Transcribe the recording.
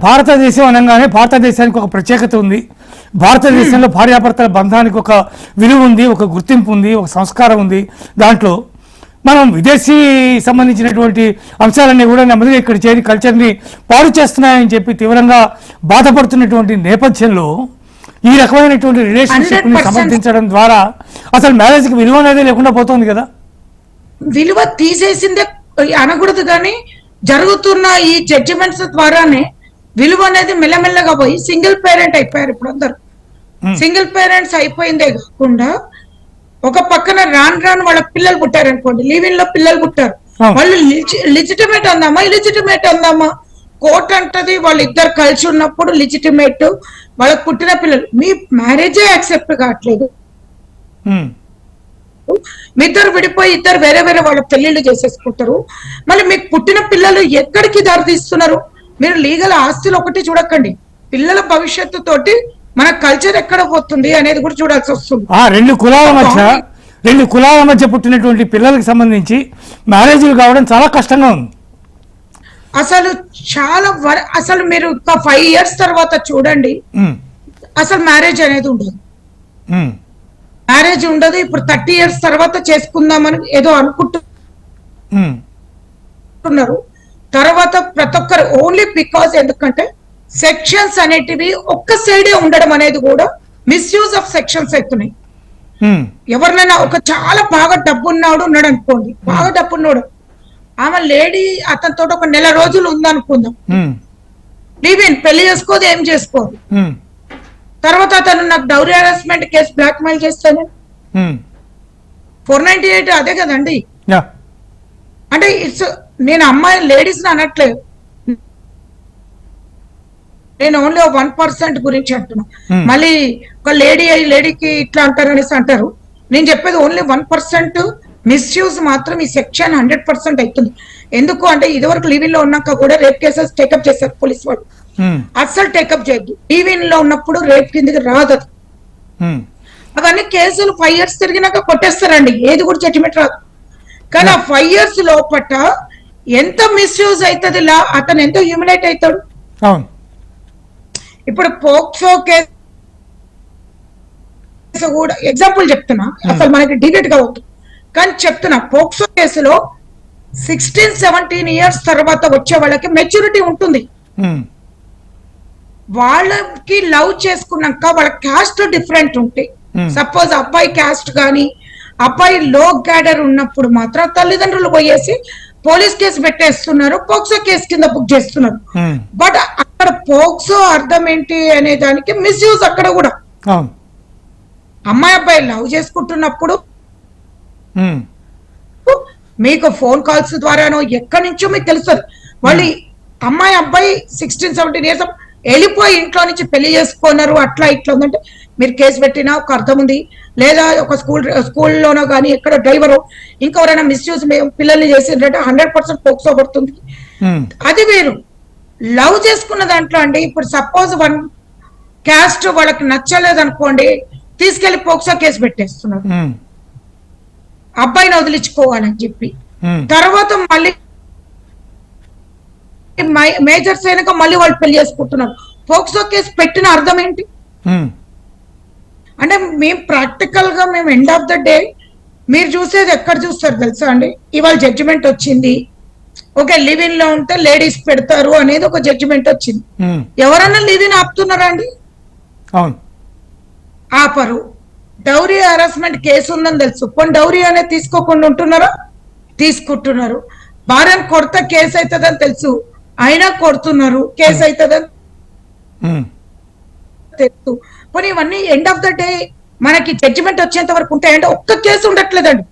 భారతదేశం అనగానే భారతదేశానికి ఒక ప్రత్యేకత ఉంది. భారతదేశంలో భార్యాభర్తల బంధానికి ఒక విలువ ఉంది, ఒక గుర్తింపు ఉంది, ఒక సంస్కారం ఉంది. దాంట్లో మనం విదేశీ సంబంధించినటువంటి అంశాలన్నీ కూడా నెమ్మదిగా ఇక్కడ చేరి కల్చర్ని పాడు చేస్తున్నాయని చెప్పి తీవ్రంగా బాధపడుతున్నటువంటి నేపథ్యంలో ఈ రకమైనటువంటి రిలేషన్షిప్ని సమర్థించడం ద్వారా అసలు మ్యారేజ్కి విలువ అనేది లేకుండా పోతుంది కదా. విలువ తీసేసిందే అనకూడదు, కానీ జరుగుతున్న ఈ జడ్జిమెంట్స్ ద్వారానే విలువ అనేది మెల్లమెల్లగా పోయి సింగిల్ పేరెంట్ అయిపోయారు. ఇప్పుడు అందరు సింగిల్ పేరెంట్స్ అయిపోయిందే కాకుండా ఒక పక్కన రాను వాళ్ళ పిల్లలు పుట్టారు అనుకోండి, లివింగ్ లో పిల్లలు పుట్టారు, వాళ్ళు లిజిటిమేట్ అందామా ఇలిజిటిమేట్ అందామా కోర్ట్ అంటది వాళ్ళు ఇద్దరు కలిసి ఉన్నప్పుడు లిజిటిమేట్, వాళ్ళకి పుట్టిన పిల్లలు. మీ మ్యారేజే యాక్సెప్ట్ కావట్లేదు, మీ ఇద్దరు విడిపోయి ఇద్దరు వేరే వాళ్ళ పెళ్లిళ్ళు చేసేసుకుంటారు. మళ్ళీ మీకు పుట్టిన పిల్లలు ఎక్కడికి దారి తీస్తున్నారు? మీరు లీగల్ ఆస్తులు ఒకటి చూడకండి, పిల్లల భవిష్యత్తు తోటి మన కల్చర్ ఎక్కడ పోతుంది అనేది కూడా చూడాల్సి వస్తుంది. రెండు కులాల మధ్య పుట్టినటువంటి పిల్లలకు సంబంధించి మ్యారేజ్లు కావడం చాలా కష్టంగా ఉంది. అసలు మీరు ఒక 5 years తర్వాత చూడండి, అసలు మ్యారేజ్ అనేది ఉండదు. మ్యారేజ్ ఉండదు. ఇప్పుడు 30 years తర్వాత చేసుకుందామని ఏదో అనుకుంటున్నారు. తర్వాత ప్రతి ఒక్కరు ఓన్లీ బికాస్ ఎందుకంటే సెక్షన్స్ అనేటివి ఒక్క సైడే ఉండడం అనేది కూడా మిస్యూజ్ ఆఫ్ సెక్షన్స్ అవుతున్నాయి. ఎవరినైనా ఒక చాలా బాగా డబ్బున్నాడు ఉన్నాడు అనుకోండి, బాగా డబ్బున్నాడు, ఆమె లేడీ అతనితో ఒక 1 నెల రోజులు ఉందనుకుందాం, లివ్-ఇన్ పెళ్లి చేసుకోదు, ఏం చేసుకోదు. తర్వాత అతను నాకు dowry harassment case blackmail చేస్తాను, 498 అదే కదండి. అంటే నేను అమ్మాయి లేడీస్ అనట్లేదు, నేను ఓన్లీ 1% గురించి అంటున్నా. మళ్ళీ ఒక లేడీకి ఇట్లా అంటారు అనేసి అంటారు. నేను చెప్పేది ఓన్లీ 1% మిస్యూజ్ మాత్రం ఈ సెక్షన్ 100% అవుతుంది. ఎందుకు అంటే ఇదివరకు లివింగ్ లో ఉన్నాక కూడా రేప్ కేసెస్ టేకప్ చేశారు పోలీస్ వాళ్ళు. అస్సలు టేకప్ చేయద్దు, లివింగ్ లో ఉన్నప్పుడు రేప్ కిందకి రాదు. అవన్నీ కేసులు 5 years తిరిగినాక కొట్టేస్తారండి, ఏది కూడా జడ్జిమెంట్ రాదు. కానీ ఆ 5 years లోపట ఎంత మిస్యూజ్ అవుతుంది, అతను ఎంతో హ్యూమిలేట్ అవుతాడు. ఇప్పుడు పోక్సో కేసు కూడా ఎగ్జాంపుల్ చెప్తున్నా, అసలు మనకి డిబేట్ కావద్దు కానీ చెప్తున్నా. పోక్సో కేసులో 16-17 years తర్వాత వచ్చే వాళ్ళకి మెచ్యూరిటీ ఉంటుంది. వాళ్ళకి లవ్ చేసుకున్నాక వాళ్ళ క్యాస్ట్ డిఫరెంట్ ఉంటాయి. సపోజ్ అబ్బాయి క్యాస్ట్ కానీ అబ్బాయి లో క్యాడర్ ఉన్నప్పుడు మాత్రం తల్లిదండ్రులు పోయేసి పోలీస్ కేసు పెట్టేస్తున్నారు, పోక్సో కేసు కింద బుక్ చేస్తున్నారు. బట్ అక్కడ పోక్సో అర్థం ఏంటి అనే దానికి మిస్యూజ్ అక్కడ కూడా. అమ్మాయి అబ్బాయి లవ్ చేసుకుంటున్నప్పుడు మీకు ఫోన్ కాల్స్ ద్వారానో ఎక్కడి నుంచో మీకు తెలుస్తుంది. వాళ్ళు అమ్మాయి అబ్బాయి 16-17 years వెళ్ళిపోయి ఇంట్లో నుంచి పెళ్లి చేసుకున్నారు, అట్లా ఇట్లా ఉందంటే మీరు కేసు పెట్టినా ఒక అర్థం ఉంది. లేదా ఒక స్కూల్లోనో కానీ ఎక్కడ డ్రైవరు ఇంకెవరైనా మిస్యూజ్ పిల్లల్ని చేసిందంటే 100% పోక్సో పడుతుంది. అది వేరు. లవ్ చేసుకున్న దాంట్లో అండి, ఇప్పుడు సపోజ్ 1 క్యాస్ట్ వాళ్ళకి నచ్చలేదు అనుకోండి, తీసుకెళ్లి పోక్సో కేసు పెట్టేస్తున్నారు అబ్బాయిని వదిలించుకోవాలని చెప్పి. తర్వాత మళ్ళీ మేజర్స్ అయినాక మళ్ళీ వాళ్ళు పెళ్లి చేసుకుంటున్నారు. పోక్సో కేసు పెట్టిన అర్థం ఏంటి అంటే మేము ప్రాక్టికల్ గా మేము ఎండ్ ఆఫ్ ద డే మీరు చూసేది ఎక్కడ చూస్తారు తెలుసా అండి? ఇవాళ జడ్జిమెంట్ వచ్చింది, ఓకే లివ్-ఇన్ లో ఉంటే లేడీస్ పెడతారు అనేది ఒక జడ్జిమెంట్ వచ్చింది. ఎవరన్నా లివ్-ఇన్ ఆపుతున్నారా అండి? ఆపరు. డౌరీ హెరాస్మెంట్ కేసు ఉందని తెలుసు, కొన్ని డౌరీ అనేది తీసుకోకుండా ఉంటున్నారా? తీసుకుంటున్నారు. భార్యను కొడతా కేసు అవుతుందని తెలుసు, అయినా కొడుతున్నారు, కేసు అవుతుందని తెలుసు. పోనీ ఇవన్నీ ఎండ్ ఆఫ్ ద డే మనకి జడ్జిమెంట్ వచ్చేంత వరకు ఉంటాయంటే ఒక్క కేసు ఉండట్లేదండి.